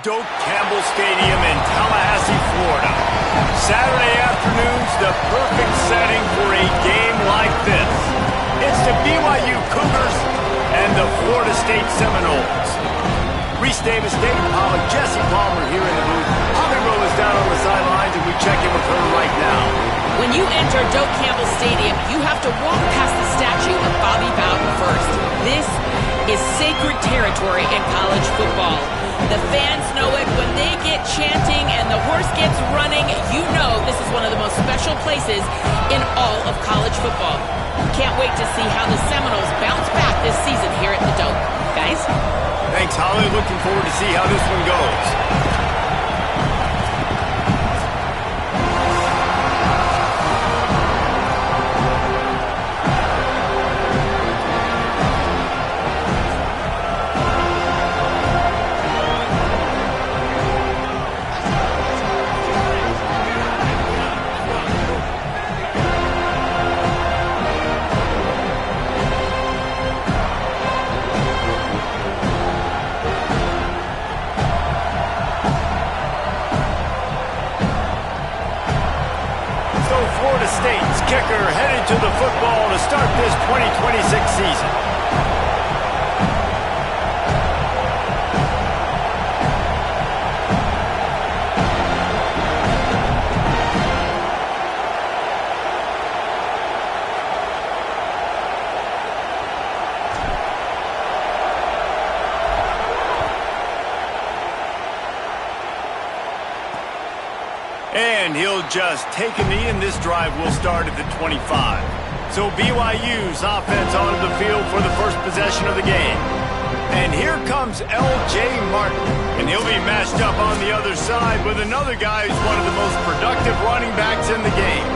Doak Campbell Stadium in Tallahassee, Florida. Saturday afternoon's the perfect setting for a game like this. It's the BYU Cougars and the Florida State Seminoles. Reese Davis, Dave Pollock, Jesse Palmer here in the booth. Holly Rowe is down on the sidelines, and we check in with her right now. When you enter Doak Campbell Stadium, you have to walk past the statue of Bobby Bowden first. This is sacred territory in college football. The fans know it. When they get chanting and the horse gets running, you know this is one of the most special places in all of college football. Can't wait to see how the Seminoles bounce back this season here at the Doak. Guys? Thanks, Holly. Looking forward to see how this one goes. Florida State's kicker headed to the football to start this 2026 season. And he'll just take a knee, and this drive will start at the 25. So BYU's offense onto the field for the first possession of the game. And here comes L.J. Martin. And he'll be matched up on the other side with another guy who's one of the most productive running backs in the game.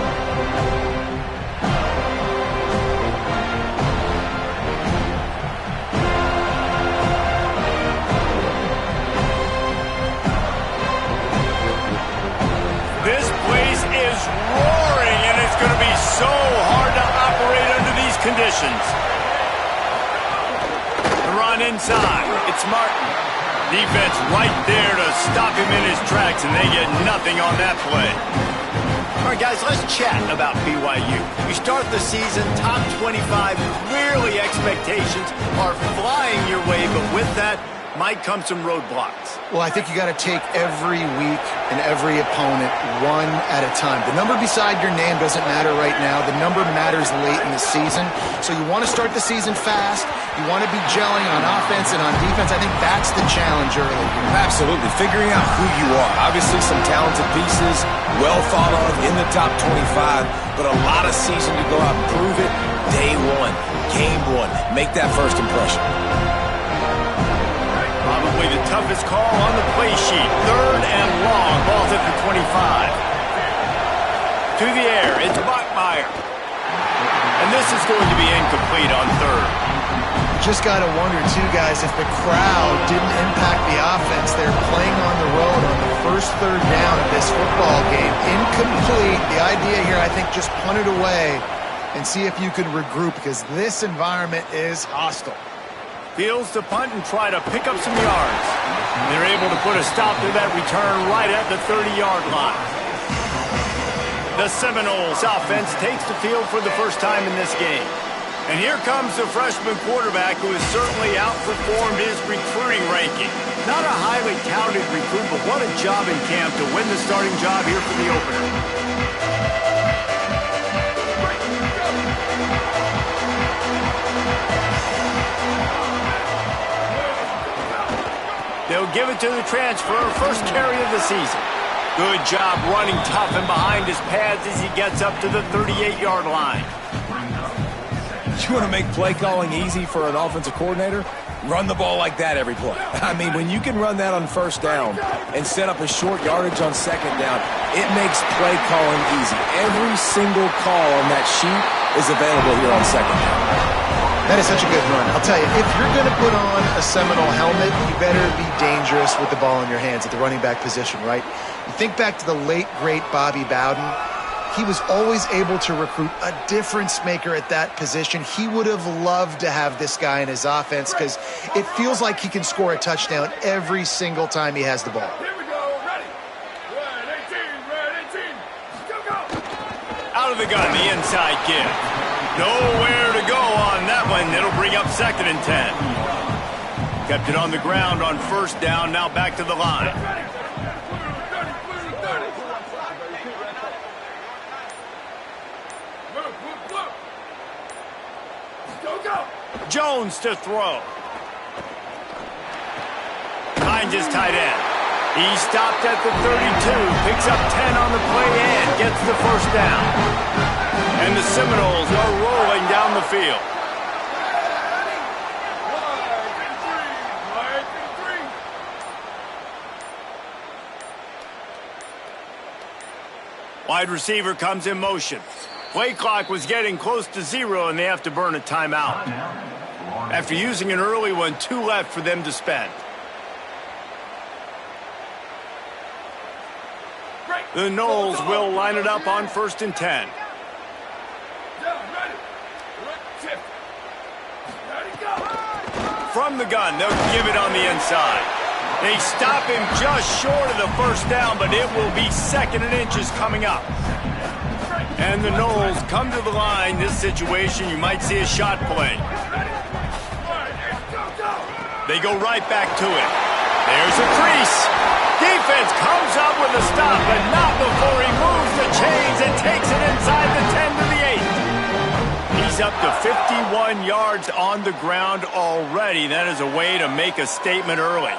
This place is roaring, and it's going to be so hard to operate under these conditions. The run inside. It's Martin. Defense right there to stop him in his tracks, and they get nothing on that play. All right, guys, let's chat about BYU. We start the season top 25. Clearly, expectations are flying your way, but with that might come some roadblocks. Well, I think you got to take every week and every opponent one at a time. The number beside your name doesn't matter right now. The number matters late in the season. So you want to start the season fast. You want to be gelling on offense and on defense. I think that's the challenge early. Absolutely. Figuring out who you are. Obviously some talented pieces, well thought of in the top 25, but a lot of season to go out and prove it. Day one, game one. Make that first impression. Probably the toughest call on the play sheet. Third and long. Ball's at the 25. To the air. It's Bachmeier. And this is going to be incomplete on third. You just got to wonder, too, guys, if the crowd didn't impact the offense. They're playing on the road on the first third down of this football game. Incomplete. The idea here, I think, just punt it away and see if you can regroup, because this environment is hostile. Fields to punt and try to pick up some yards. They're able to put a stop to that return right at the 30-yard line. The Seminoles offense takes the field for the first time in this game. And here comes the freshman quarterback who has certainly outperformed his recruiting ranking. Not a highly touted recruit, but what a job in camp to win the starting job here for the opener. They'll give it to the transfer, first carry of the season. Good job running tough and behind his pads as he gets up to the 38-yard line. You want to make play calling easy for an offensive coordinator? Run the ball like that every play. I mean, when you can run that on first down and set up a short yardage on second down, it makes play calling easy. Every single call on that sheet is available here on second down. That is such a good run. I'll tell you, if you're going to put on a Seminole helmet, you better be dangerous with the ball in your hands at the running back position, right? You think back to the late, great Bobby Bowden. he was always able to recruit a difference maker at that position. He would have loved to have this guy in his offense because it feels like he can score a touchdown every single time he has the ball. Here we go. Ready. Red 18. Red 18. Go. Out of the gun, the inside give. Nowhere to go on that one. It'll bring up 2nd and 10. Kept it on the ground on 1st down. Now back to the line. Jones to throw. Finds his tight end. He stopped at the 32, picks up 10 on the play and gets the 1st down. And the Seminoles are rolling down the field. Wide receiver comes in motion. Play clock was getting close to 0, and they have to burn a timeout. After using an early one, 2 left for them to spend. The Noles will line it up on 1st and 10. From the gun, they'll give it on the inside. They stop him just short of the 1st down, but it will be 2nd and inches coming up. And the Noles come to the line. This situation, you might see a shot play. They go right back to it. There's a crease. Defense comes up with a stop, but not before he moves the chains and takes it inside the 10 to the 8. He's up to 51 yards on the ground already. That is a way to make a statement early.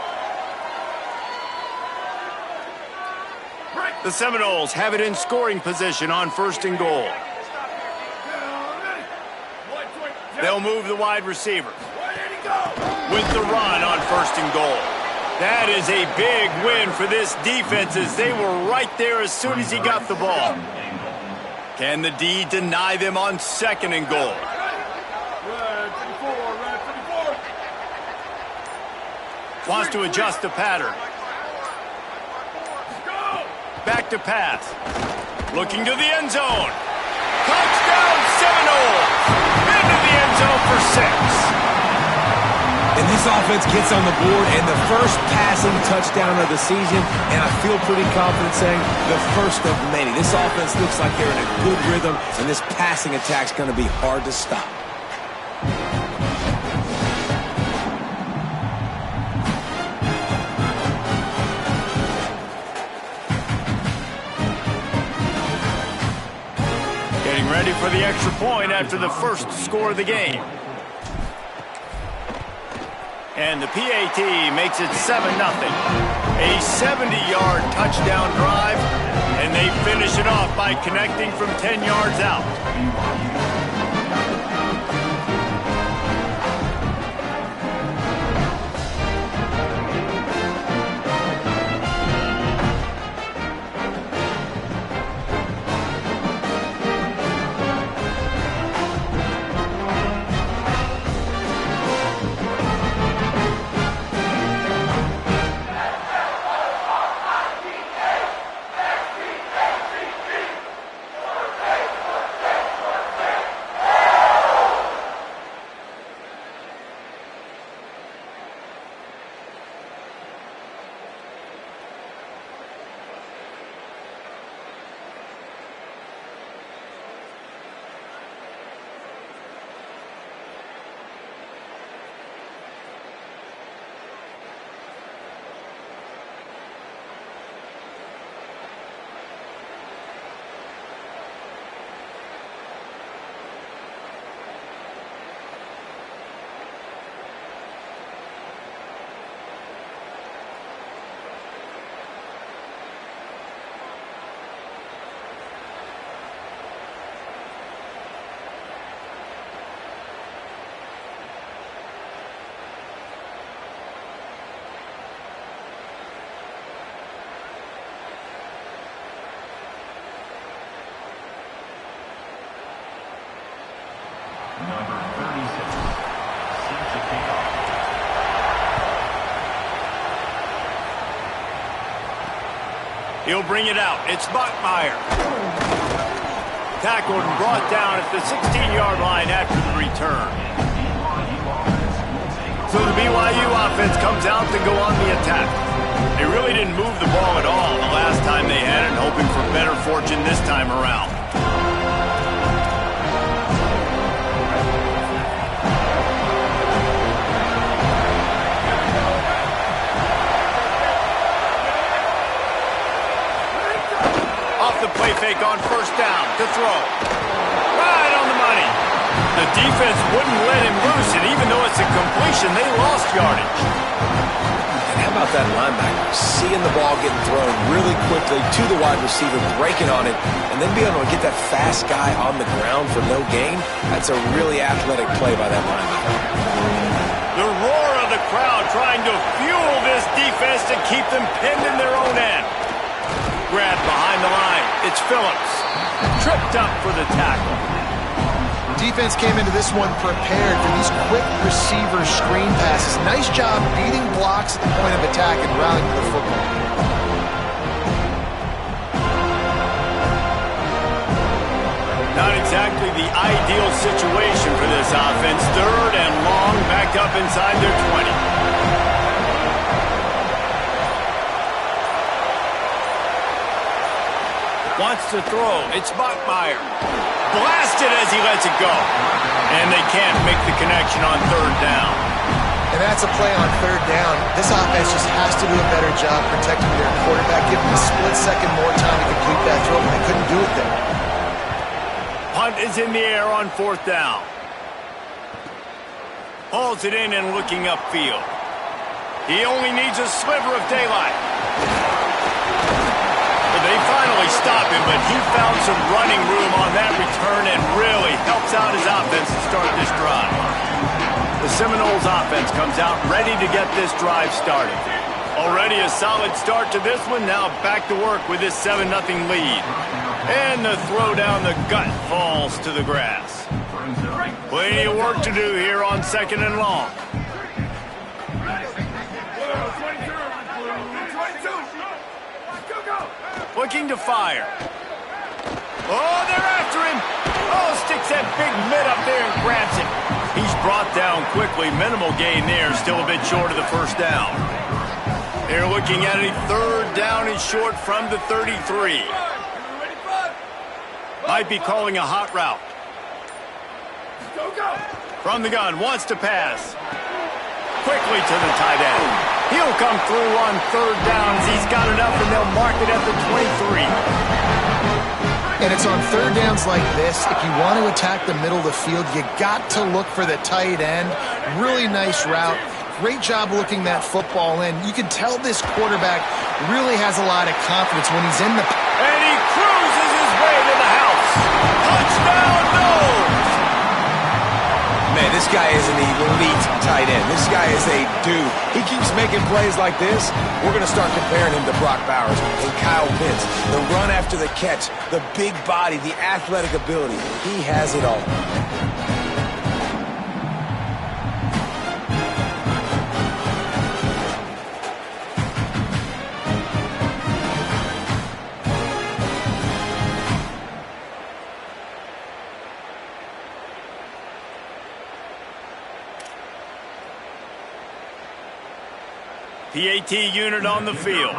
The Seminoles have it in scoring position on 1st and goal. They'll move the wide receiver with the run on 1st and goal. That is a big win for this defense as they were right there as soon as he got the ball. Can the D deny them on 2nd and goal? Wants to adjust the pattern. Back to pass. Looking to the end zone. Touchdown Seminoles! Into the end zone for 6. And this offense gets on the board and the first passing touchdown of the season, and I feel pretty confident saying the first of many. This offense looks like they're in a good rhythm, and this passing attack's going to be hard to stop. Getting ready for the extra point after the first score of the game. And the PAT makes it 7-0. A 70-yard touchdown drive, and they finish it off by connecting from 10 yards out. He'll bring it out. It's Bachmeier. tackled and brought down at the 16-yard line after the return. So the BYU offense comes out to go on the attack. They really didn't move the ball at all the last time they had it, hoping for better fortune this time around. Off the play fake on first down to throw. Right on the money. The defense wouldn't let him loose, and even though it's a completion, they lost yardage. And how about that linebacker? Seeing the ball getting thrown really quickly to the wide receiver, breaking on it, and then being able to get that fast guy on the ground for no gain. That's a really athletic play by that linebacker. The roar of the crowd trying to fuel this defense to keep them pinned in their own end. Grab behind the line. It's Phillips. Tripped up for the tackle. Defense came into this one prepared for these quick receiver screen passes. Nice job beating blocks at the point of attack and rallying to the football. Not exactly the ideal situation for this offense. Third and long, backed up inside their 20. Wants to throw. It's Bachmeier. Blasted as he lets it go. And they can't make the connection on third down. And that's a play on third down. This offense just has to do a better job protecting their quarterback, give him a split second more time to complete that throw, but they couldn't do it there. Punt is in the air on fourth down. Hauls it in and looking upfield. He only needs a sliver of daylight. They finally stop him, but he found some running room on that return and really helps out his offense to start this drive. The Seminoles offense comes out ready to get this drive started. Already a solid start to this one, now back to work with this 7-0 lead. And the throw down the gut falls to the grass. Plenty of work to do here on second and long. Looking to fire. Oh, they're after him. Oh, sticks that big mitt up there and grabs it. He's brought down quickly. Minimal gain there. Still a bit short of the first down. They're looking at a third down and short from the 33. Might be calling a hot route. From the gun, wants to pass. Quickly to the tight end. He'll come through on third downs. He's got enough, and they'll mark it at the 23. And it's on third downs like this. If you want to attack the middle of the field, you got to look for the tight end. Really nice route. Great job looking that football in. You can tell this quarterback really has a lot of confidence when he's in the... And he cruises his way to the house. Touchdown, Noles! Man, this guy is an elite tight end. This guy is a dude. He keeps making plays like this. We're going to start comparing him to Brock Bowers and Kyle Pitts. The run after the catch, the big body, the athletic ability. He has it all. PAT unit on the field.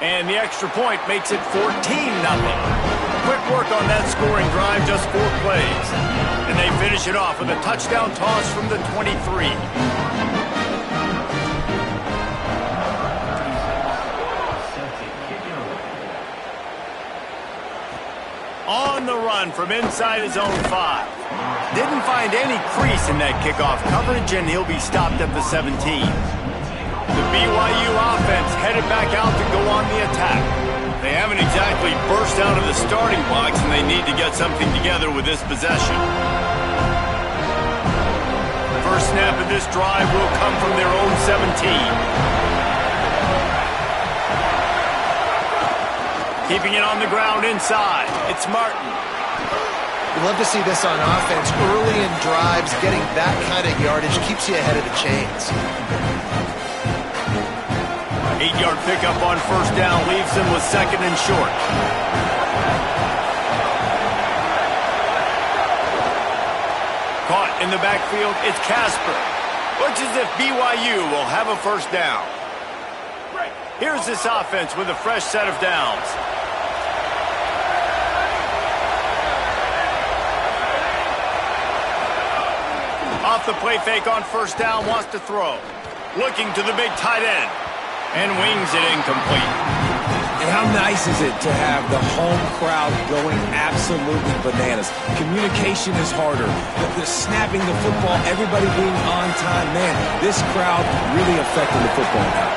And the extra point makes it 14-0. Quick work on that scoring drive, just 4 plays. And they finish it off with a touchdown toss from the 23. On the run from inside his own 5. Didn't find any crease in that kickoff coverage, and he'll be stopped at the 17. The BYU offense headed back out to go on the attack. They haven't exactly burst out of the starting blocks, and they need to get something together with this possession. First snap of this drive will come from their own 17. Keeping it on the ground inside. It's Martin. You love to see this on offense. Early in drives, getting that kind of yardage keeps you ahead of the chains. A 8-yard pickup on first down leaves them with second and short. Caught in the backfield, it's Casper. Looks as if BYU will have a first down. Here's this offense with a fresh set of downs. Off the play fake on first down, wants to throw. Looking to the big tight end. And wings it incomplete. And how nice is it to have the home crowd going absolutely bananas? Communication is harder. The snapping the football, everybody being on time. Man, this crowd really affecting the football now.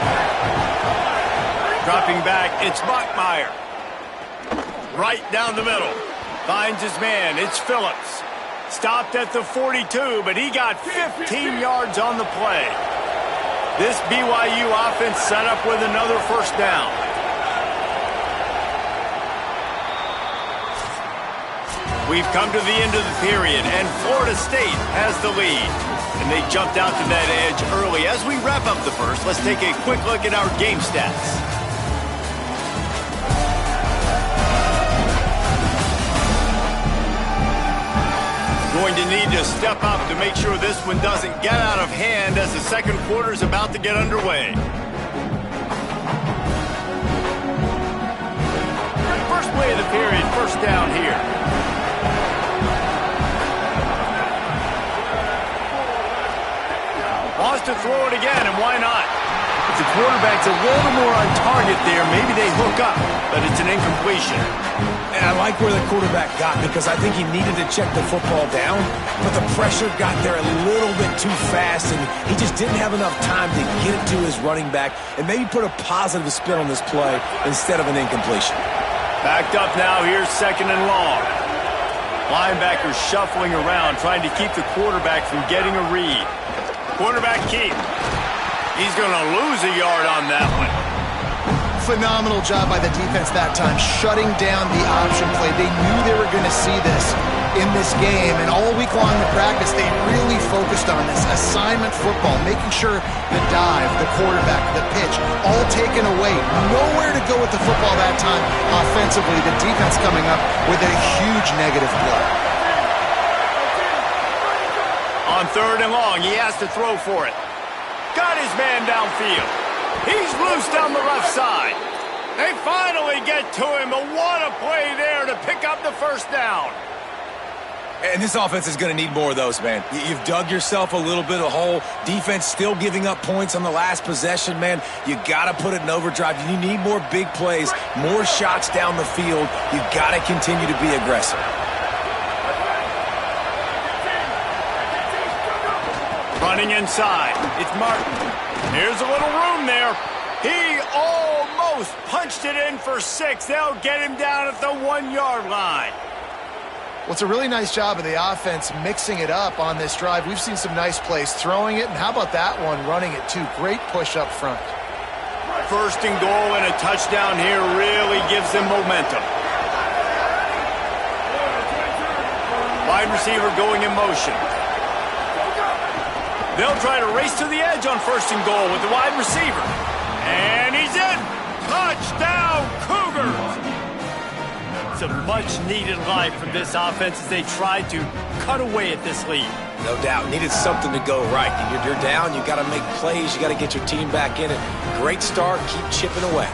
Dropping back, it's Bachmeier. Right down the middle. Finds his man, it's Phillips. Stopped at the 42, but he got 15 yards on the play. This BYU offense set up with another first down. We've come to the end of the period, and Florida State has the lead. And they jumped out to that edge early. As we wrap up the first, let's take a quick look at our game stats. Going to need to step up to make sure this one doesn't get out of hand as the second quarter is about to get underway. First play of the period, first down here. Wants to throw it again, and why not? If the quarterback's a little more on target there, maybe they hook up, but it's an incompletion. And I like where the quarterback got because I think he needed to check the football down, but the pressure got there a little bit too fast, and he just didn't have enough time to get it to his running back and maybe put a positive spin on this play instead of an incompletion. Backed up now, here's second and long. Linebackers shuffling around, trying to keep the quarterback from getting a read. Quarterback keep. He's going to lose a yard on that one. Phenomenal job by the defense that time, shutting down the option play. They knew they were going to see this in this game, and all week long in practice, they really focused on this assignment football, making sure the dive, the quarterback, the pitch, all taken away. Nowhere to go with the football that time offensively. The defense coming up with a huge negative play. On third and long, he has to throw for it. Got his man downfield. He's loose down the left side. They finally get to him, but what a play there to pick up the first down. And this offense is going to need more of those, man. You've dug yourself a little bit of hole. Defense still giving up points on the last possession, man. You got to put it in overdrive. You need more big plays, more shots down the field. You got to continue to be aggressive. Running inside, it's Martin. Here's a little room there. He almost punched it in for 6. They'll get him down at the 1-yard line. Well, it's a really nice job of the offense mixing it up on this drive. We've seen some nice plays throwing it, and how about that one running it too? Great push up front. First and goal and a touchdown here really gives them momentum. Wide receiver going in motion. They'll try to race to the edge on first and goal with the wide receiver. And he's in. Touchdown, Cougars! It's a much-needed line from this offense as they try to cut away at this lead. No doubt. Needed something to go right. You're down. You got to make plays. You got to get your team back in it. Great start. Keep chipping away.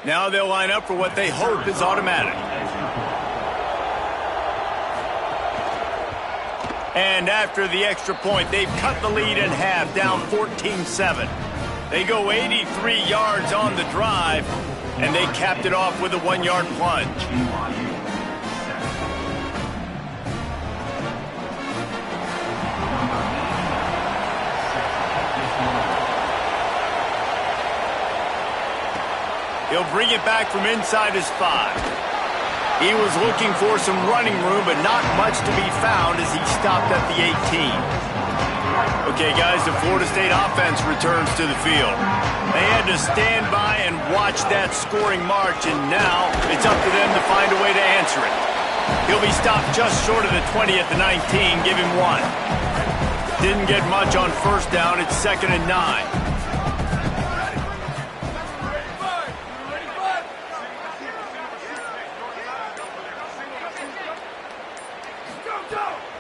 Now they'll line up for what they hope is automatic. And after the extra point, they've cut the lead in half, down 14-7. They go 83 yards on the drive, and they capped it off with a 1-yard plunge. He'll bring it back from inside his 5. He was looking for some running room, but not much to be found as he stopped at the 18. Okay, guys, the Florida State offense returns to the field. They had to stand by and watch that scoring march, and now it's up to them to find a way to answer it. He'll be stopped just short of the 20 at the 19. Give him one. Didn't get much on first down. It's 2nd and 9.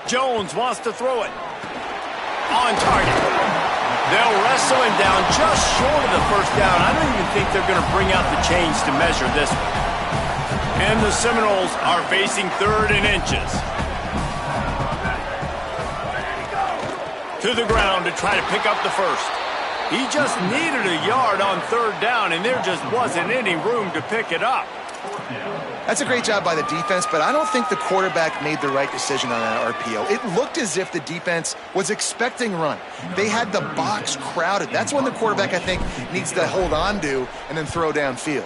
Jones wants to throw it. On target. They'll wrestle him down just short of the first down. I don't even think they're going to bring out the chains to measure this one. And the Seminoles are facing 3rd and inches. To the ground to try to pick up the first. He just needed a yard on 3rd down, and there just wasn't any room to pick it up. That's a great job by the defense, but I don't think the quarterback made the right decision on that RPO. It looked as if the defense was expecting run. They had the box crowded. That's when the quarterback, I think, needs to hold on to and then throw downfield.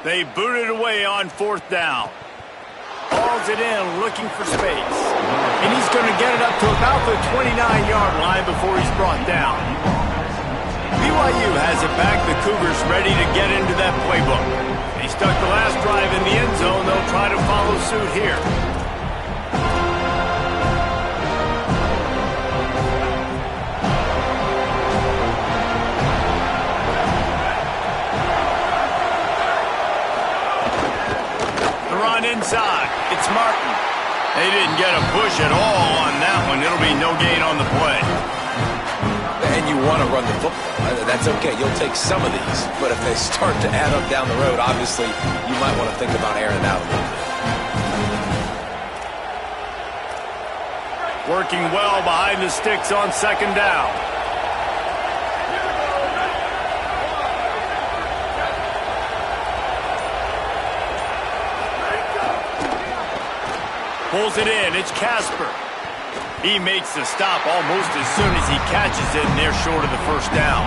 They booted away on 4th down. Hauls it in, looking for space. And he's going to get it up to about the 29-yard line before he's brought down. BYU has it back. The Cougars ready to get into that playbook. They stuck the last drive in the end zone. They'll try to follow suit here. The run inside. It's Martin. They didn't get a push at all on that one. It'll be no gain on the play. And you want to run the football. That's okay. You'll take some of these. But if they start to add up down the road, obviously, you might want to think about airing it out a little bit. Working well behind the sticks on 2nd down. Pulls it in. It's Casper. He makes the stop almost as soon as he catches it, and they're short of the first down.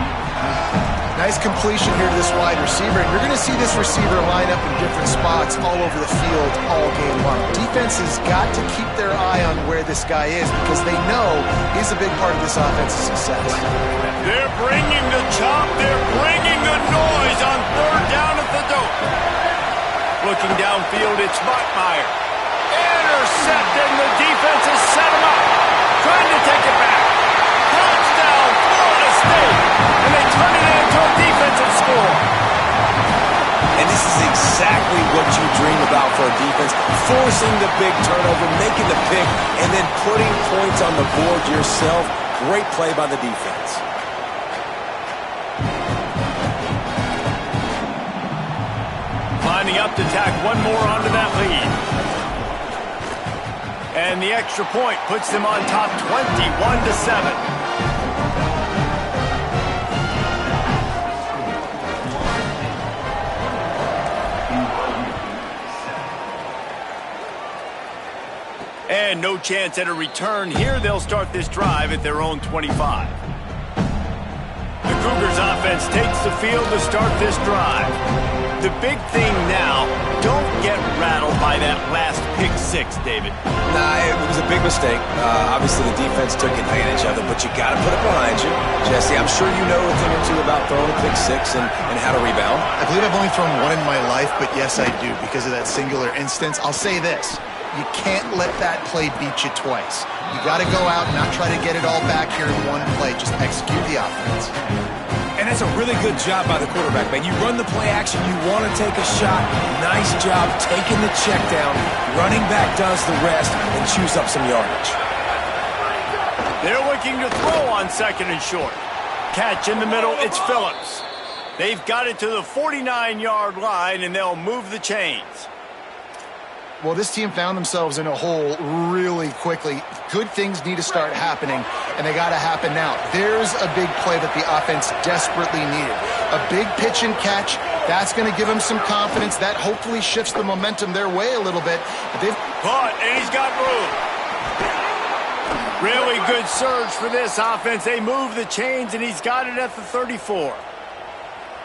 Nice completion here to this wide receiver, and you're going to see this receiver line up in different spots all over the field all game long. Defense has got to keep their eye on where this guy is because they know he's a big part of this offense's success. They're bringing the chop. They're bringing the noise on 3rd down at the dope. Looking downfield, it's Buckmeyer. Intercepted, and the defense has set him up. Trying to take it back. Touchdown, Florida State. And they turn it into a defensive score. And this is exactly what you dream about for a defense. Forcing the big turnover, making the pick, and then putting points on the board yourself. Great play by the defense. Lining up to tack one more onto that lead. And the extra point puts them on top 21-7. And no chance at a return here. They'll start this drive at their own 25. The Cougars offense takes the field to start this drive. The big thing now, don't get rattled by that last pick 6, David. Nah, it was a big mistake. Obviously, the defense took advantage of it, but you got to put it behind you. Jesse, I'm sure you know a thing or two about throwing a pick 6 and how to rebound. I believe I've only thrown one in my life, but yes, I do because of that singular instance. I'll say this. You can't let that play beat you twice. You got to go out and not try to get it all back here in one play. Just execute the offense. And that's a really good job by the quarterback, man. You run the play action, you want to take a shot. Nice job taking the check down. Running back does the rest and chews up some yardage. They're looking to throw on 2nd and short. Catch in the middle, it's Phillips. They've got it to the 49-yard line, and they'll move the chains. Well, this team found themselves in a hole really quickly. Good things need to start happening, and they got to happen now. There's a big play that the offense desperately needed. A big pitch and catch. That's going to give them some confidence. That hopefully shifts the momentum their way a little bit. But, and he's got room. Really good surge for this offense. They move the chains, and he's got it at the 34.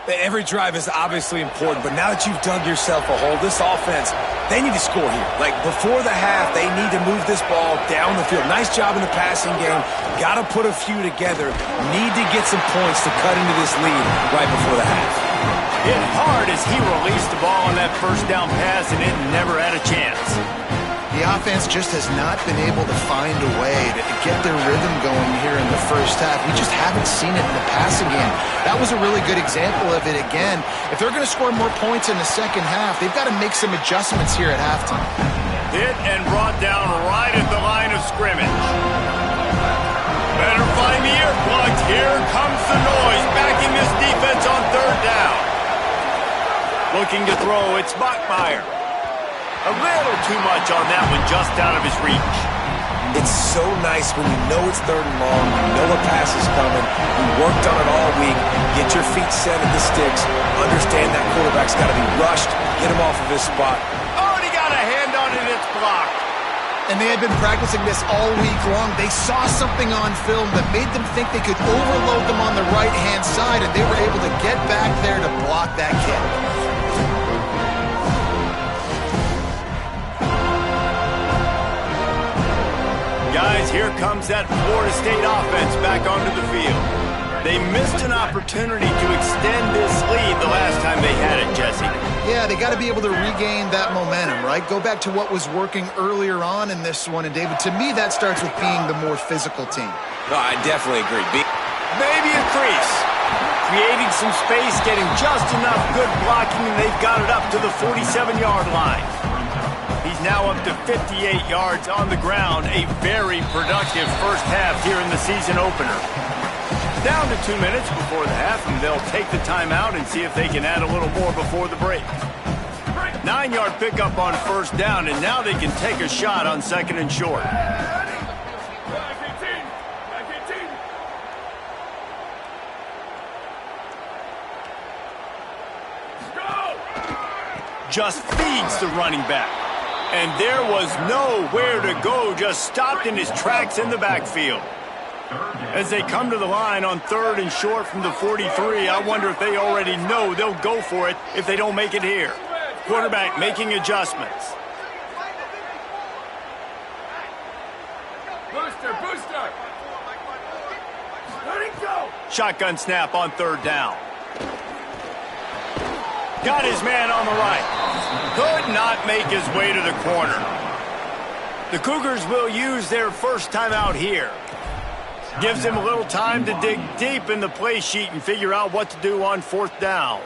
Every drive is obviously important, but now that you've dug yourself a hole, this offense, they need to score here. Like, before the half, they need to move this ball down the field. Nice job in the passing game. Got to put a few together. Need to get some points to cut into this lead right before the half. Hit hard as he released the ball on that first down pass, and it never had a chance. The offense just has not been able to find a way to get their rhythm going here in the first half. We just haven't seen it in the passing game. That was a really good example of it again. If they're going to score more points in the second half, they've got to make some adjustments here at halftime. Hit and brought down right at the line of scrimmage. Better find the earplugs. Here comes the noise, backing this defense on third down. Looking to throw, it's Bachmeier. A little too much on that one, just out of his reach. It's so nice when you know it's third and long, you know a pass is coming, you worked on it all week, get your feet set at the sticks, understand that quarterback's got to be rushed, get him off of his spot. Oh, and he got a hand on it, it's blocked. And they had been practicing this all week long. They saw something on film that made them think they could overload them on the right-hand side, and they were able to get back there to block that kick. Guys, here comes that Florida State offense back onto the field. They missed an opportunity to extend this lead the last time they had it, Jesse. Yeah, they got to be able to regain that momentum, right? Go back to what was working earlier on in this one. And, David, to me, that starts with being the more physical team. No, I definitely agree. Maybe a crease. Creating some space, getting just enough good blocking, and they've got it up to the 47-yard line. He's now up to 58 yards on the ground. A very productive first half here in the season opener. Down to 2 minutes before the half, and they'll take the timeout and see if they can add a little more before the break. 9-yard pickup on first down, and now they can take a shot on second and short. Just feeds the running back. And there was nowhere to go, just stopped in his tracks in the backfield. As they come to the line on third and short from the 43, I wonder if they already know they'll go for it if they don't make it here. Quarterback making adjustments. Booster! Let it go! Shotgun snap on third down. Got his man on the right. Could not make his way to the corner. The Cougars will use their first timeout here. Gives him a little time to dig deep in the play sheet and figure out what to do on fourth down.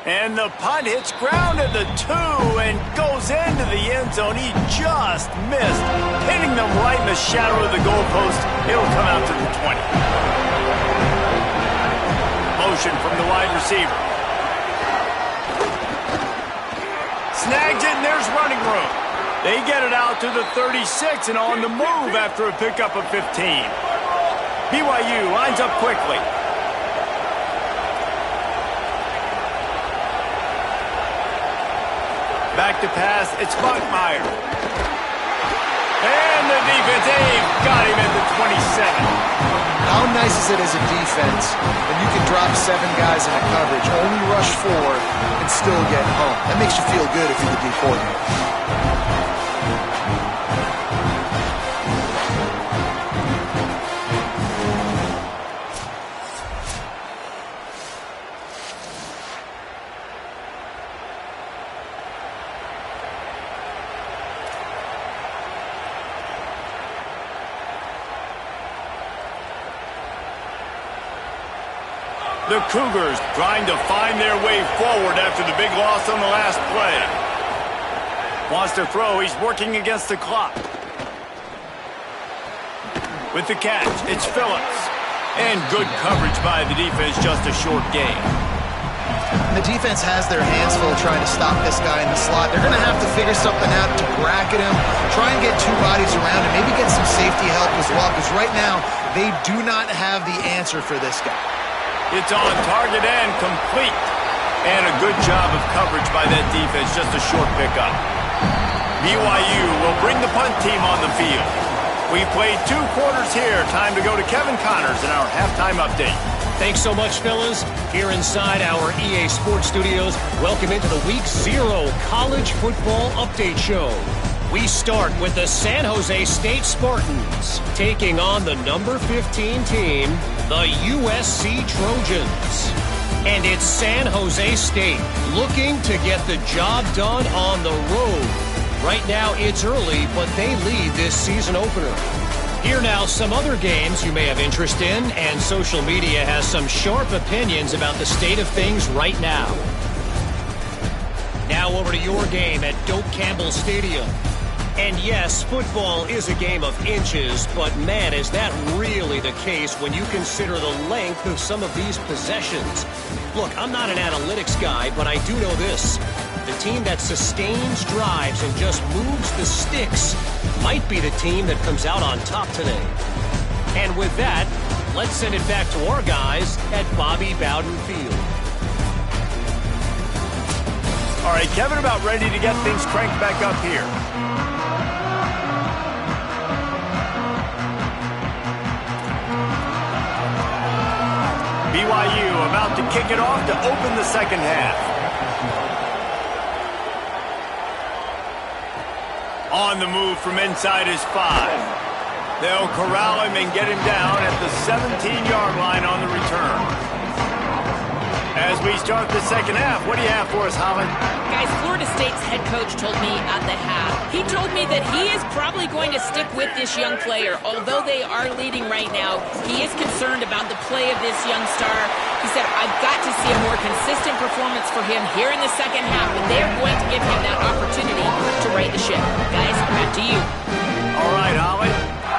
And the punt hits ground at the 2 and goes into the end zone. He just missed, hitting them right in the shadow of the goalpost. It'll come out to the 20. Motion from the wide receiver. Snags it, and there's running room. They get it out to the 36 and on the move after a pickup of 15. BYU lines up quickly. Back to pass, it's Bachmeier. And the defense, they've got him at the 27. How nice is it as a defense when you can drop 7 guys into coverage, only rush 4, and still get home? That makes you feel good if you're the D coordinator. The Cougars trying to find their way forward after the big loss on the last play. Wants to throw. He's working against the clock. With the catch, it's Phillips. And good coverage by the defense, just a short gain. The defense has their hands full trying to stop this guy in the slot. They're going to have to figure something out to bracket him, try and get 2 bodies around him, maybe get some safety help as well, because right now they do not have the answer for this guy. It's on target and complete. And a good job of coverage by that defense, just a short pickup. BYU will bring the punt team on the field. We played 2 quarters here. Time to go to Kevin Connors in our halftime update. Thanks so much, fellas. Here inside our EA Sports Studios, welcome into the Week 0 College Football Update Show. We start with the San Jose State Spartans taking on the number 15 team, the USC Trojans. And it's San Jose State looking to get the job done on the road. Right now it's early, but they lead this season opener. Here now some other games you may have interest in, and social media has some sharp opinions about the state of things right now. Now over to your game at Doak Campbell Stadium. And yes, football is a game of inches, but man, is that really the case when you consider the length of some of these possessions. Look, I'm not an analytics guy, but I do know this. The team that sustains drives and just moves the sticks might be the team that comes out on top today. And with that, let's send it back to our guys at Bobby Bowden Field. All right, Kevin, about ready to get things cranked back up here. BYU about to kick it off to open the second half. On the move from inside his 5. They'll corral him and get him down at the 17-yard line on the return. As we start the second half, what do you have for us, Holly? Guys, Florida State's head coach told me at the half. He told me that he is probably going to stick with this young player. Although they are leading right now, he is concerned about the play of this young star. He said, I've got to see a more consistent performance for him here in the second half, and they're going to give him that opportunity to right the ship. Guys, back to you. All right, Holly.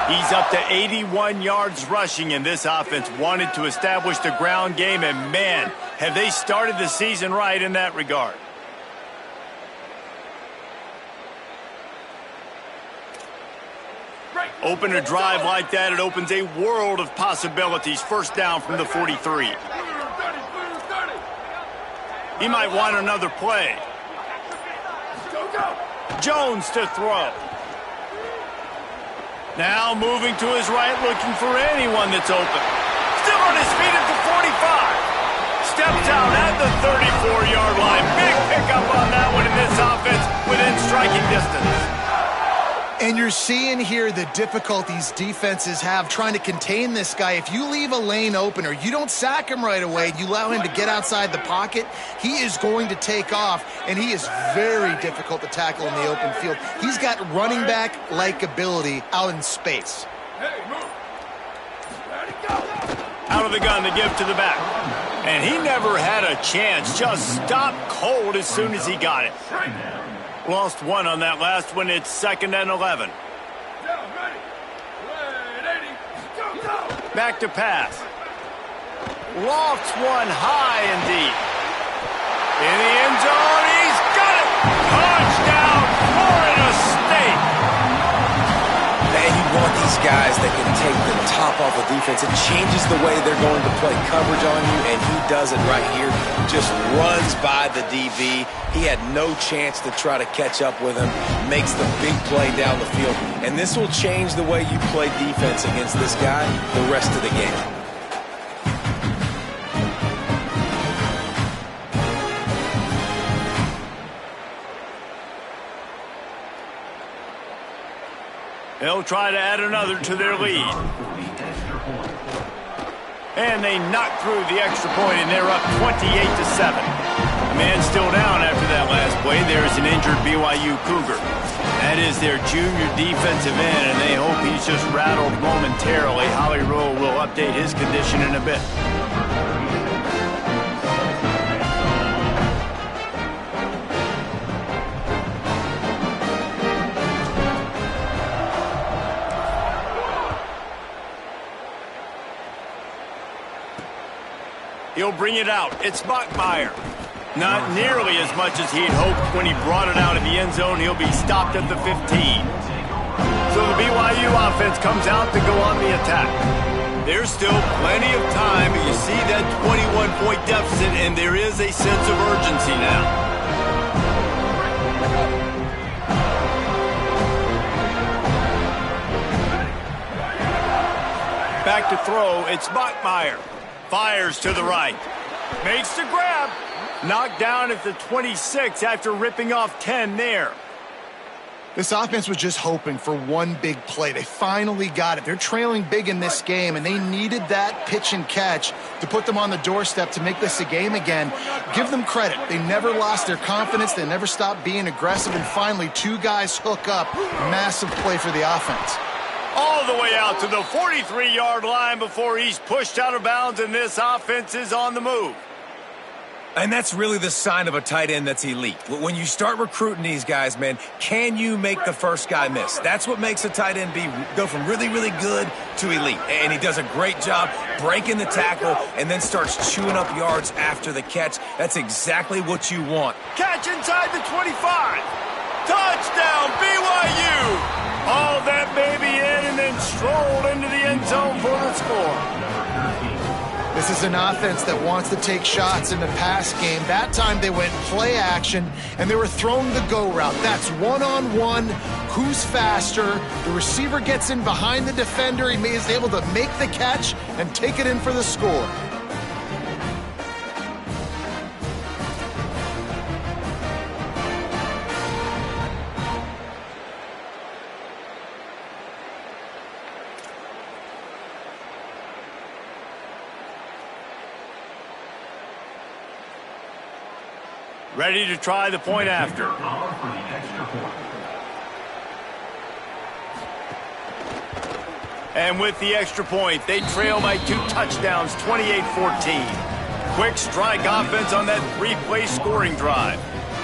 He's up to 81 yards rushing, and this offense wanted to establish the ground game, and man, have they started the season right in that regard. Open a drive like that, it opens a world of possibilities. First down from the 43. He might want another play. Jones to throw. Now moving to his right, looking for anyone that's open. Still on his feet at the 45. Steps out at the 34-yard line. Big pickup on that one in this offense within striking distance. And you're seeing here the difficulties defenses have trying to contain this guy. If you leave a lane open or you don't sack him right away, you allow him to get outside the pocket, he is going to take off, and he is very difficult to tackle in the open field. He's got running back-like ability out in space. Out of the gun to give to the back. And he never had a chance. Just stopped cold as soon as he got it. Lost one on that last one. It's 2nd and 11. Back to pass. Lofts one high and deep. In the end zone, he's got it! Touchdown, Florida State! Man, you want these guys that can take the top off of defense. It changes the way they're going to play coverage on you, and he does it right here. Just runs by the DB. He had no chance to try to catch up with him. Makes the big play down the field. And this will change the way you play defense against this guy the rest of the game. They'll try to add another to their lead. And they knock through the extra point, and they're up 28-7. A man still down after that last play. There's an injured BYU Cougar. That is their junior defensive end, and they hope he's just rattled momentarily. Holly Rowe will update his condition in a bit. He'll bring it out. It's Bachmeier. Not nearly as much as he'd hoped when he brought it out of the end zone. He'll be stopped at the 15. So the BYU offense comes out to go on the attack. There's still plenty of time, but you see that 21-point deficit, and there is a sense of urgency now. Back to throw. It's Bachmeier. Fires to the right. Makes the grab. Knocked down at the 26 after ripping off 10 there. This offense was just hoping for one big play. They finally got it. They're trailing big in this game, and they needed that pitch and catch to put them on the doorstep to make this a game again. Give them credit. They never lost their confidence. They never stopped being aggressive, and finally, two guys hook up. Massive play for the offense. All the way out to the 43-yard line before he's pushed out of bounds, and this offense is on the move. And that's really the sign of a tight end that's elite. When you start recruiting these guys, man, can you make the first guy miss? That's what makes a tight end go from really, really good to elite. And he does a great job breaking the tackle and then starts chewing up yards after the catch. That's exactly what you want. Catch inside the 25. Touchdown, BYU. Hauled that baby in and then strolled into the end zone for the score. This is an offense that wants to take shots in the pass game. That time they went play action, and they were throwing the go route. That's one-on-one. Who's faster? The receiver gets in behind the defender. He is able to make the catch and take it in for the score. Ready to try the point after. And with the extra point, they trail by 2 touchdowns, 28-14. Quick strike offense on that 3-play scoring drive.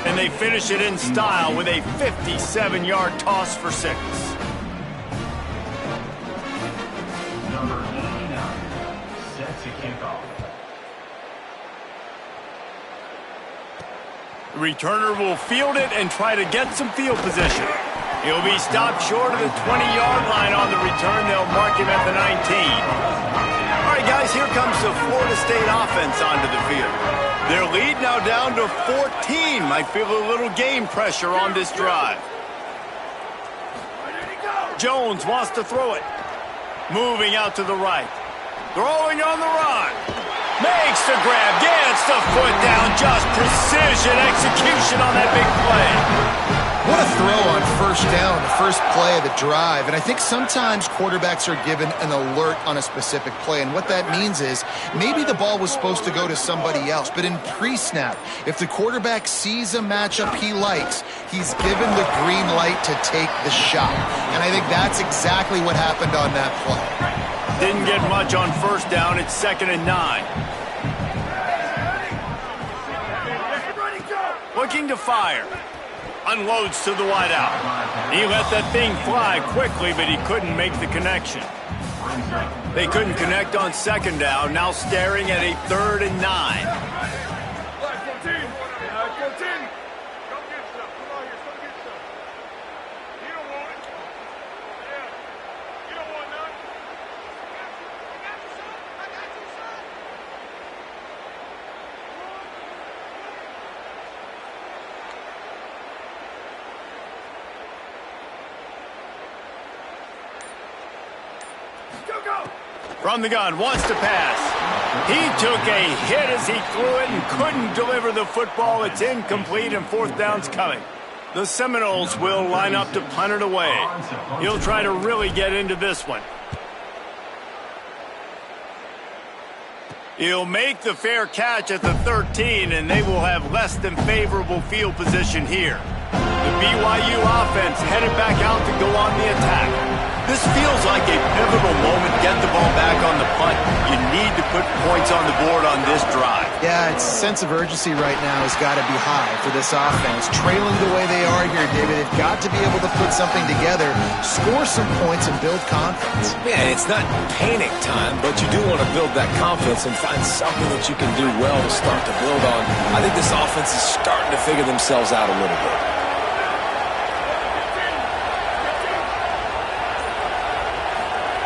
And they finish it in style with a 57-yard toss for 6. Number 89, set to kick off. The returner will field it and try to get some field position. He'll be stopped short of the 20-yard line on the return. They'll mark him at the 19. All right, guys, here comes the Florida State offense onto the field. Their lead now down to 14. Might feel a little game pressure on this drive. Jones wants to throw it. Moving out to the right. Throwing on the run. Makes the grab, gets the foot down, just precision execution on that big play. What a throw on first down, the first play of the drive. And I think sometimes quarterbacks are given an alert on a specific play. And what that means is maybe the ball was supposed to go to somebody else. But in pre-snap, if the quarterback sees a matchup he likes, he's given the green light to take the shot. And I think that's exactly what happened on that play. Didn't get much on first down. It's 2nd and 9. Looking to fire. Unloads to the wideout. He let that thing fly quickly, but he couldn't make the connection. They couldn't connect on 2nd down. Now staring at a 3rd and 9. From the gun, wants to pass. He took a hit as he threw it and couldn't deliver the football. It's incomplete and 4th down's coming. The Seminoles will line up to punt it away. He'll try to really get into this one. He'll make the fair catch at the 13, and they will have less than favorable field position here. The BYU offense headed back out to go on the attack. This feels like a pivotal moment. Get the ball back on the punt. You need to put points on the board on this drive. Yeah, its sense of urgency right now has got to be high for this offense. Trailing the way they are here, David, they've got to be able to put something together, score some points, and build confidence. Yeah, it's not panic time, but you do want to build that confidence and find something that you can do well to start to build on. I think this offense is starting to figure themselves out a little bit.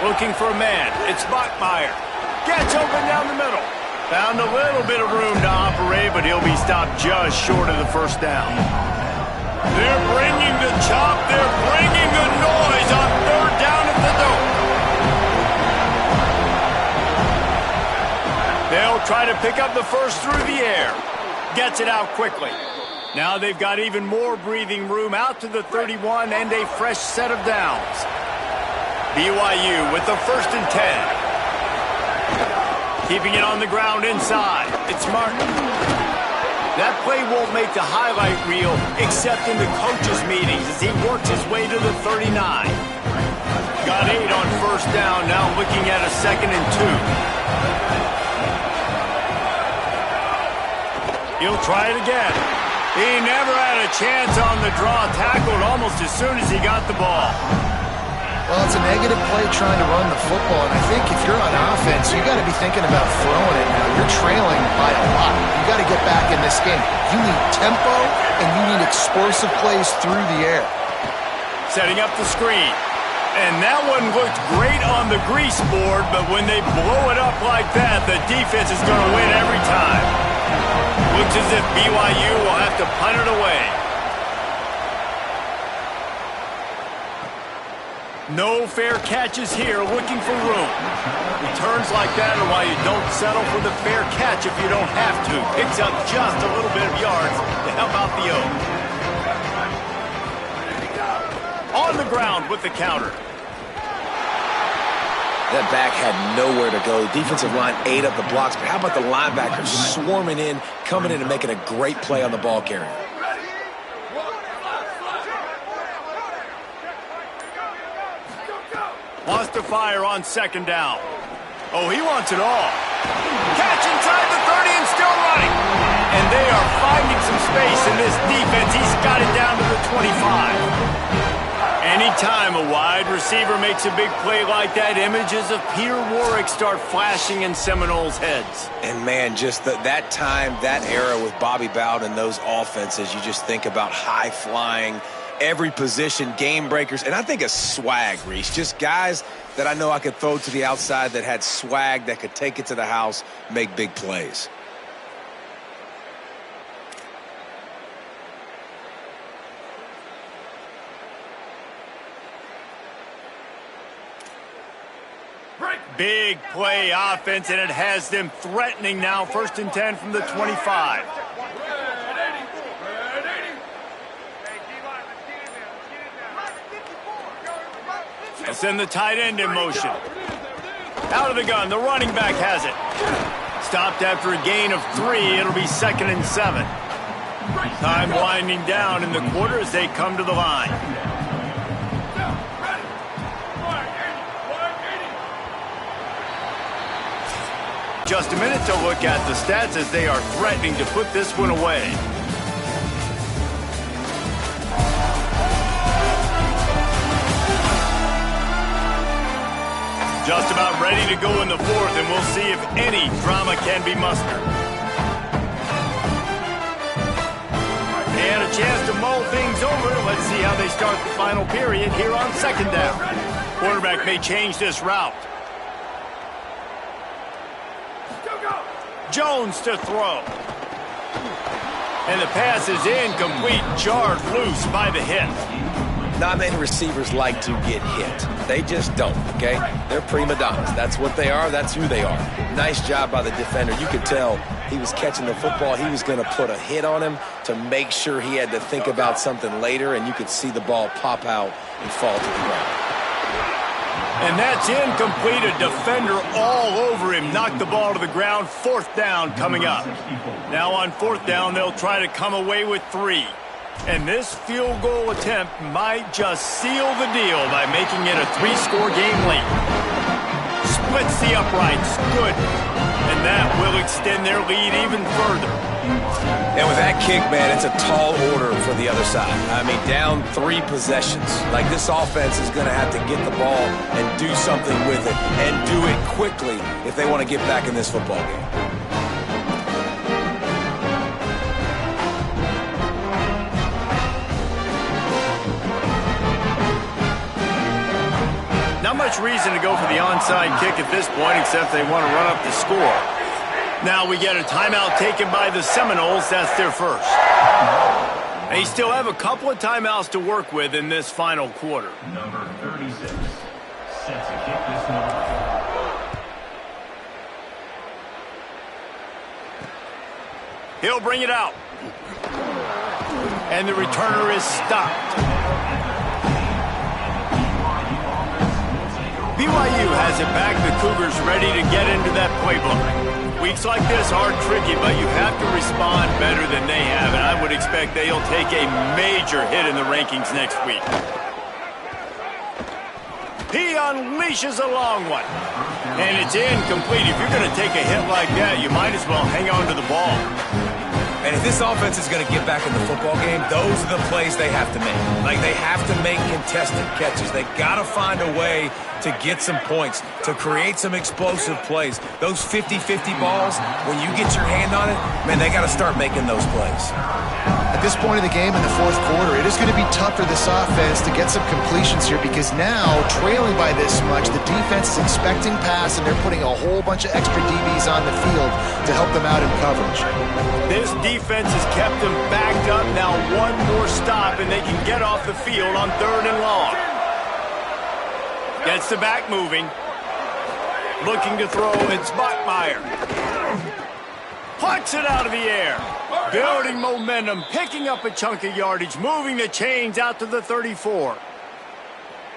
Looking for a man. It's Bachmeier. Gets open down the middle. Found a little bit of room to operate, but he'll be stopped just short of the 1st down. They're bringing the chop. They're bringing the noise on 3rd down at the dome. pick up the first through the air. Gets it out quickly. Now they've got even more breathing room out to the 31 and a fresh set of downs. BYU with the 1st and 10. Keeping it on the ground inside. It's Martin. That play won't make the highlight reel except in the coaches' meetings as he works his way to the 39. Got 8 on 1st down, now looking at a 2nd and 2. He'll try it again. He never had a chance on the draw, tackled almost as soon as he got the ball. Well, it's a negative play trying to run the football, and I think if you're on offense, you got to be thinking about throwing it now. You're trailing by a lot. You got to get back in this game. You need tempo, and you need explosive plays through the air. Setting up the screen. And that one looked great on the grease board, but when they blow it up like that, the defense is going to win every time. Looks as if BYU will have to punt it away. No fair catches here, looking for room. Returns like that are why you don't settle for the fair catch if you don't have to. Picks up just a little bit of yards to help out the O. On the ground with the counter. That back had nowhere to go. Defensive line ate up the blocks, but how about the linebackers swarming in, coming in and making a great play on the ball carrier? Wants to fire on 2nd down. Oh, he wants it all. Catch inside the 30 and still running. And they are finding some space in this defense. He's got it down to the 25. Anytime a wide receiver makes a big play like that, images of Peter Warrick start flashing in Seminoles' heads. And, man, just that time, that era with Bobby Bowden and those offenses, you just think about high-flying, every position, game breakers, and I think of swag, Reese. Just guys that I know I could throw to the outside that had swag, that could take it to the house, make big plays. Big play offense, and it has them threatening now. 1st and 10 from the 25. They'll send the tight end in motion. Out of the gun, the running back has it. Stopped after a gain of 3. It'll be 2nd and 7. Time winding down in the quarter as they come to the line. Just a minute to look at the stats as they are threatening to put this one away. Just about ready to go in the 4th, and we'll see if any drama can be mustered. They had a chance to mull things over. Let's see how they start the final period here on 2nd down. Quarterback may change this route. Jones to throw. And the pass is incomplete, jarred loose by the hit. Not many receivers like to get hit. They just don't, okay? They're prima donnas. That's what they are. That's who they are. Nice job by the defender. You could tell he was catching the football. He was going to put a hit on him to make sure he had to think about something later, and you could see the ball pop out and fall to the ground. And that's incomplete. A defender all over him. Knocked the ball to the ground. 4th down coming up. Now on 4th down, they'll try to come away with 3. And this field goal attempt might just seal the deal by making it a 3-score game late. Splits the uprights. Good. And that will extend their lead even further. And with that kick, man, it's a tall order for the other side. I mean, down 3 possessions. Like, this offense is going to have to get the ball and do something with it, and do it quickly if they want to get back in this football game. Not much reason to go for the onside kick at this point, except they want to run up the score. Now we get a timeout taken by the Seminoles. That's their first. They still have a couple of timeouts to work with in this final quarter. Number 36 set to kick this one off. He'll bring it out. And the returner is stopped. BYU has it back. The Cougars ready to get into that playbook. Weeks like this are tricky, but you have to respond better than they have, and I would expect they'll take a major hit in the rankings next week. He unleashes a long one, and it's incomplete. If you're going to take a hit like that, you might as well hang on to the ball. And if this offense is going to get back in the football game, those are the plays they have to make. Like, they have to make contested catches. They got to find a way to get some points, to create some explosive plays. Those 50-50 balls, when you get your hand on it, man, they got to start making those plays. At this point of the game in the fourth quarter, it is going to be tough for this offense to get some completions here because now, trailing by this much, the defense is expecting pass and they're putting a whole bunch of extra DBs on the field to help them out in coverage. This defense has kept them backed up. Now one more stop and they can get off the field on 3rd and long. Gets the back moving. Looking to throw, it's Bachmeier. Plucks it out of the air. Building momentum, picking up a chunk of yardage, moving the chains out to the 34.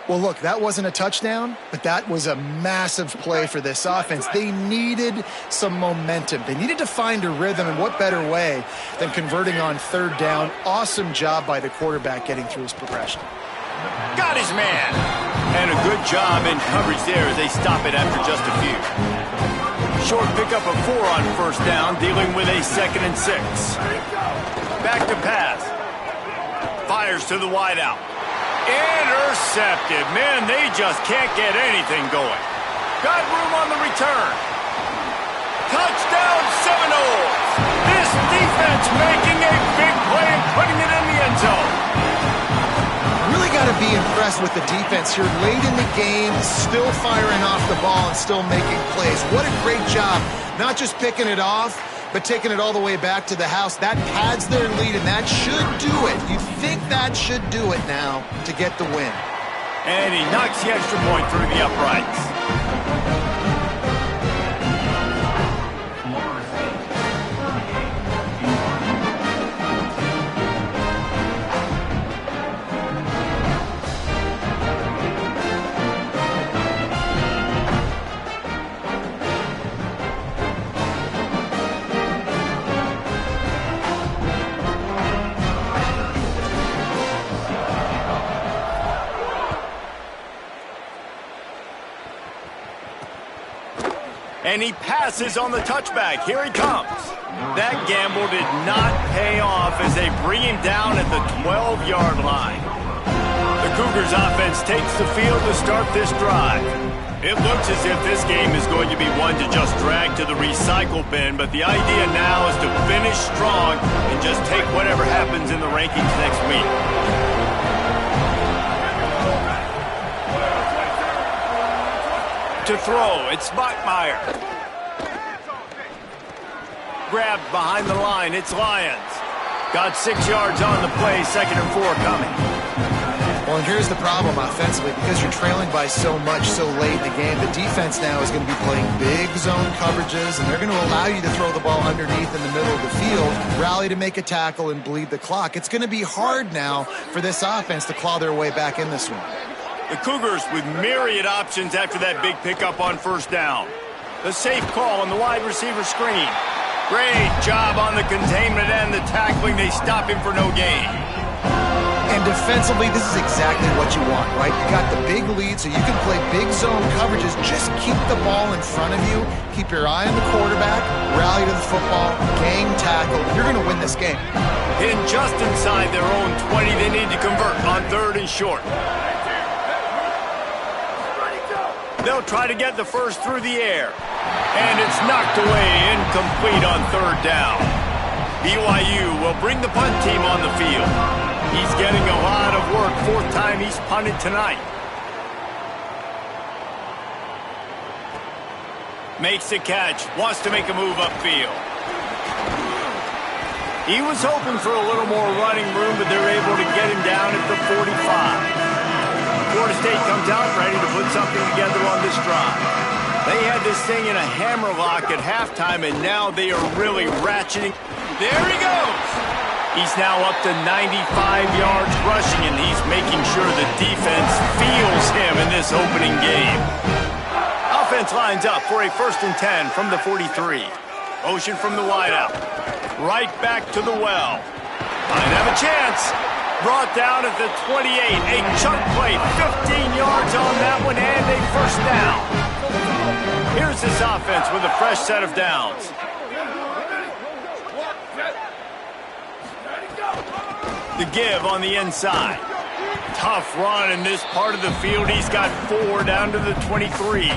Well, look, that wasn't a touchdown, but that was a massive play for this offense. They needed some momentum. They needed to find a rhythm, and what better way than converting on 3rd down. Awesome job by the quarterback getting through his progression. Got his man. And a good job in coverage there as they stop it after just a few. Short pickup of 4 on 1st down, dealing with a 2nd and 6. Back to pass. Fires to the wideout. Intercepted. Man, they just can't get anything going. Got room on the return. Touchdown Seminoles. This defense making a big play and putting it in the end zone. Really got to be impressed with the defense here late in the game, still firing off the ball and still making plays. What a great job, not just picking it off, but taking it all the way back to the house. That pads their lead, and that should do it. You think that should do it now to get the win. And he knocks the extra point through the uprights. And he passes on the touchback. Here he comes. That gamble did not pay off as they bring him down at the 12-yard line. The Cougars offense takes the field to start this drive. It looks as if this game is going to be one to just drag to the recycle bin, but the idea now is to finish strong and just take whatever happens in the rankings next week. To throw, it's Bachmeier. Grabbed behind the line, it's Lyons. Got 6 yards on the play, 2nd and 4 coming. Well, and here's the problem offensively. Because you're trailing by so much so late in the game, the defense now is going to be playing big zone coverages, and they're going to allow you to throw the ball underneath in the middle of the field, rally to make a tackle, and bleed the clock. It's going to be hard now for this offense to claw their way back in this one. The Cougars with myriad options after that big pickup on 1st down. The safe call on the wide receiver screen. Great job on the containment and the tackling. They stop him for no gain. And defensively, this is exactly what you want, right? You got the big lead, so you can play big zone coverages. Just keep the ball in front of you. Keep your eye on the quarterback. Rally to the football. Gang tackle. You're going to win this game. Hidden just inside their own 20. They need to convert on 3rd and short. They'll try to get the first through the air. And it's knocked away, incomplete on 3rd down. BYU will bring the punt team on the field. He's getting a lot of work, 4th time he's punted tonight. Makes the catch, wants to make a move upfield. He was hoping for a little more running room, but they're able to get him down at the 45. Florida State comes out ready to put something together on this drive. They had this thing in a hammerlock at halftime, and now they are really ratcheting. There he goes. He's now up to 95 yards rushing, and he's making sure the defense feels him in this opening game. Offense lines up for a 1st and 10 from the 43. Motion from the wideout. Right back to the well. Might have a chance. Brought down at the 28. A chunk play, 15 yards on that one, and a 1st down. Here's this offense with a fresh set of downs. The give on the inside. Tough run in this part of the field. He's got 4 down to the 23.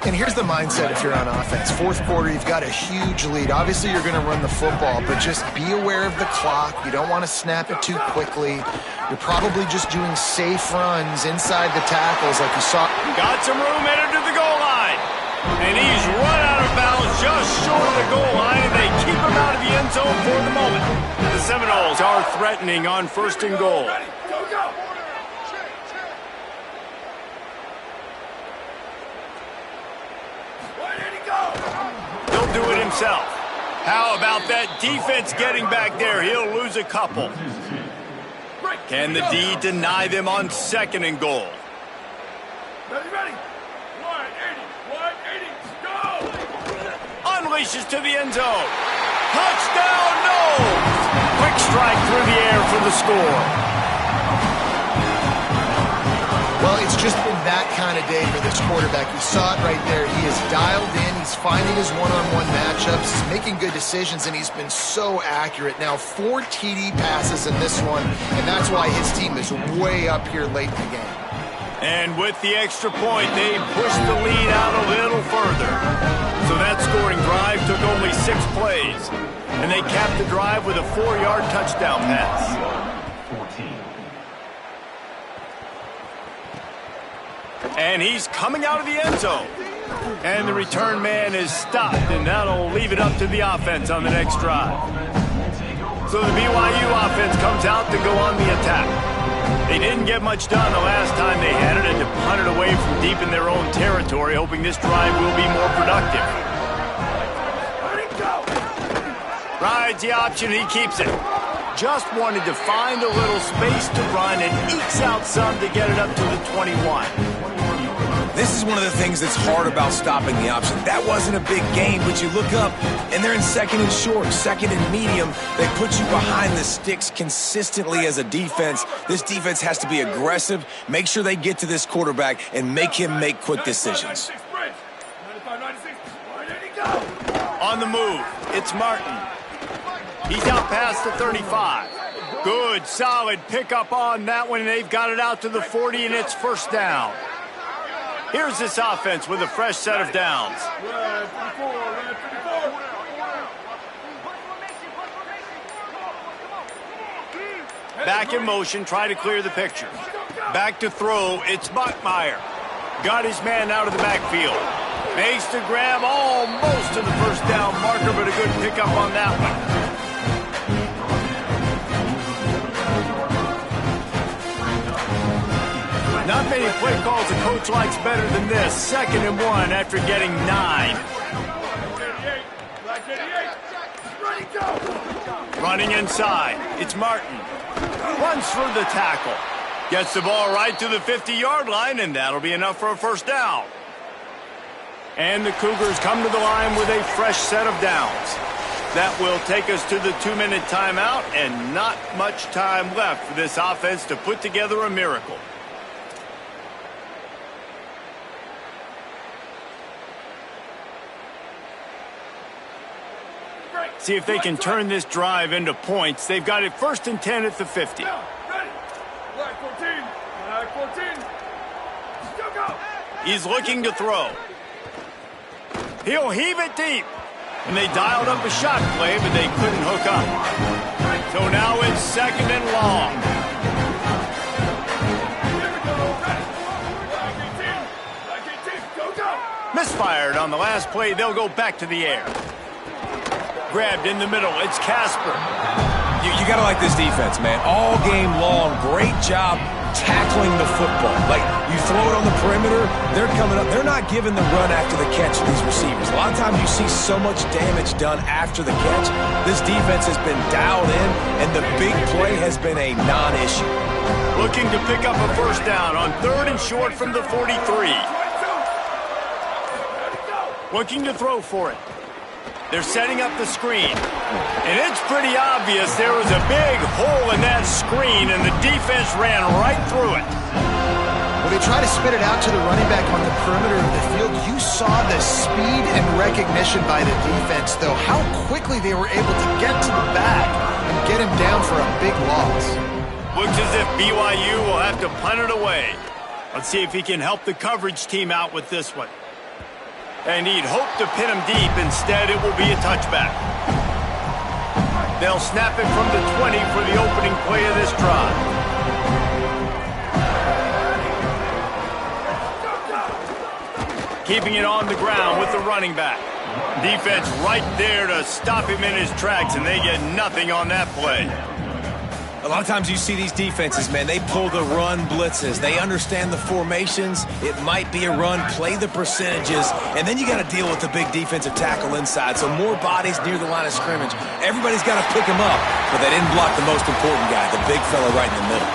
And here's the mindset if you're on offense. 4th quarter, you've got a huge lead. Obviously, you're going to run the football, but just be aware of the clock. You don't want to snap it too quickly. You're probably just doing safe runs inside the tackles like you saw. Got some room headed to the goal line. And he's run out of bounds just short of the goal line, and they keep him out of the end zone for the moment. The Seminoles are threatening on 1st and goal. He'll do it himself. How about that defense getting back there? He'll lose a couple. Can the D deny them on 2nd and goal? Ready. 180, go! Unleashes to the end zone. Touchdown, no! Quick strike through the air for the score. Well, it's just been that kind of day for this quarterback. You saw it right there. He is dialed in. He's finding his one-on-one matchups. He's making good decisions, and he's been so accurate. Now, 4 TD passes in this one, and that's why his team is way up here late in the game. And with the extra point, they pushed the lead out a little further. So that scoring drive took only 6 plays. And they capped the drive with a 4-yard touchdown pass. 14. And he's coming out of the end zone. And the return man is stopped, and that'll leave it up to the offense on the next drive. So the BYU offense comes out to go on the attack. They didn't get much done the last time they had it, and to punt it away from deep in their own territory, hoping this drive will be more productive. Rides the option, he keeps it. Just wanted to find a little space to run and ekes out some to get it up to the 21. This is one of the things that's hard about stopping the option. That wasn't a big gain, but you look up, and they're in 2nd and short, 2nd and medium. They put you behind the sticks consistently as a defense. This defense has to be aggressive, make sure they get to this quarterback, and make him make quick decisions. On the move, it's Martin. He's out past the 35. Good, solid pickup on that one, and they've got it out to the 40, and it's 1st down. Here's this offense with a fresh set of downs. Back in motion, try to clear the picture. Back to throw, it's Bachmeier. Got his man out of the backfield. Makes the grab almost to the 1st down marker, but a good pickup on that one. Not many play calls a coach likes better than this. 2nd and 1 after getting 9. Running inside, it's Martin. Runs through the tackle. Gets the ball right to the 50-yard line, and that'll be enough for a 1st down. And the Cougars come to the line with a fresh set of downs. That will take us to the 2-minute timeout, and not much time left for this offense to put together a miracle. See if they can turn this drive into points. They've got it 1st and 10 at the 50. He's looking to throw. He'll heave it deep. And they dialed up a shot play, but they couldn't hook up. So now it's 2nd and long. Misfired on the last play. They'll go back to the air. Grabbed in the middle. It's Casper. You got to like this defense, man. All game long, great job tackling the football. Like, you throw it on the perimeter, they're coming up. They're not giving the run after the catch to these receivers. A lot of times you see so much damage done after the catch. This defense has been dialed in, and the big play has been a non-issue. Looking to pick up a first down on 3rd and short from the 43. Looking to throw for it. They're setting up the screen. And it's pretty obvious there was a big hole in that screen, and the defense ran right through it. When they try to spit it out to the running back on the perimeter of the field, you saw the speed and recognition by the defense, though, how quickly they were able to get to the back and get him down for a big loss. Looks as if BYU will have to punt it away. Let's see if he can help the coverage team out with this one. And he'd hope to pin him deep. Instead, it will be a touchback. They'll snap it from the 20 for the opening play of this drive. Keeping it on the ground with the running back. Defense right there to stop him in his tracks, and they get nothing on that play. A lot of times you see these defenses, man, they pull the run blitzes. They understand the formations. It might be a run, play the percentages, and then you got to deal with the big defensive tackle inside. So more bodies near the line of scrimmage. Everybody's got to pick them up, but they didn't block the most important guy, the big fella right in the middle.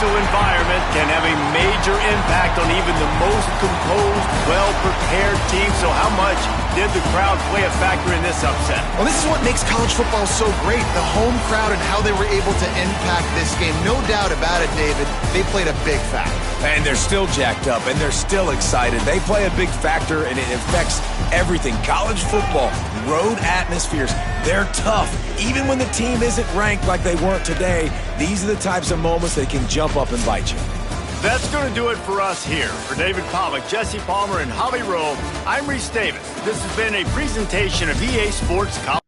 Environment can have a major impact on even the most composed, well-prepared team. So how much did the crowd play a factor in this upset? Well, this is what makes college football so great, the home crowd and how they were able to impact this game. No doubt about it, David, they played a big factor. And they're still jacked up, and they're still excited. They play a big factor, and it affects everything. College football, road atmospheres, they're tough. Even when the team isn't ranked like they weren't today, these are the types of moments that can jump up and bite you. That's going to do it for us here. For David Pollack, Jesse Palmer, and Holly Rowe, I'm Reese Davis. This has been a presentation of EA Sports College.